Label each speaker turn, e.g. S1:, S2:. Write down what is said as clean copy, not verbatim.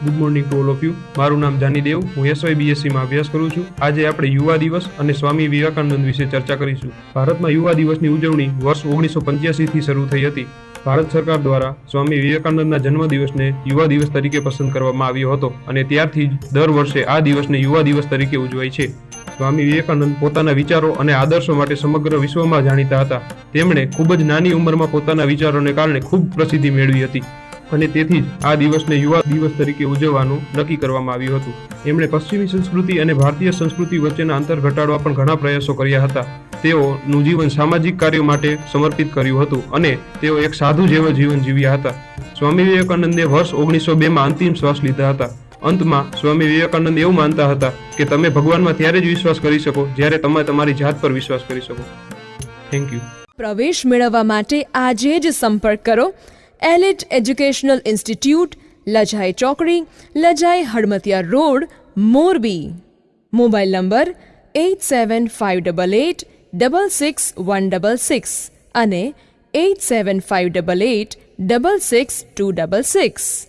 S1: Good morning to all of you. મારું નામ જાની દેવ. હું એસવાય બીએસસીમાં અભ્યાસ કરું છું. આજે આપણે યુવા દિવસ અને સ્વામી વિવેકાનંદ વિશે ચર્ચા કરીશું. ભારતમાં યુવા દિવસની ઉજવણી વર્ષ 1985થી શરૂ થઈ હતી. ભારત સરકાર દ્વારા સ્વામી વિવેકાનંદના જન્મદિવસને યુવા દિવસ તરીકે પસંદ કરવામાં આવ્યો હતો અને ત્યારથી જ દર વર્ષે આ દિવસને યુવા દિવસ તરીકે ઉજવાય છે. સ્વામી વિવેકાનંદ પોતાના વિચારો અને આદર્શો માટે સમગ્ર વિશ્વમાં જાણીતા હતા. તેમણે ખૂબ જ નાની ઉંમરમાં પોતાના વિચારોને કારણે ખૂબ પ્રસિદ્ધિ મેળવી હતી અને તેથી જ આ દિવસને યુવા દિવસ તરીકે ઉજવવાનું નક્કી કરવામાં આવ્યું હતું. એમણે પશ્ચિમી સંસ્કૃતિ અને ભારતીય સંસ્કૃતિ વચ્ચેના અંતર ઘટાડવા પણ ઘણા પ્રયાસો કર્યા હતા. તેઓનું જીવન સામાજિક કાર્યો માટે સમર્પિત કર્યું હતું અને તેઓ એક સાધુ જેવા જીવન જીવ્યા હતા. સ્વામી વિવેકાનંદે વર્ષ 1902માં અંતિમ શ્વાસ લીધા હતા. અંતમાં સ્વામી વિવેકાનંદ એવું માનતા હતા કે તમે ભગવાનમાં ત્યારે જ વિશ્વાસ કરી શકો જ્યારે તમે તમારી જાત પર વિશ્વાસ કરી શકો. Thank you.
S2: પ્રવેશ મેળવવા માટે આજે જ સંપર્ક કરો એલિટ એજ્યુકેશનલ ઇન્સ્ટિટ્યૂટ, લજાઈ ચોકડી, લજાઈ હડમતિયા રોડ, મોરબી. મોબાઈલ નંબર 8758866166 અને 8758866266.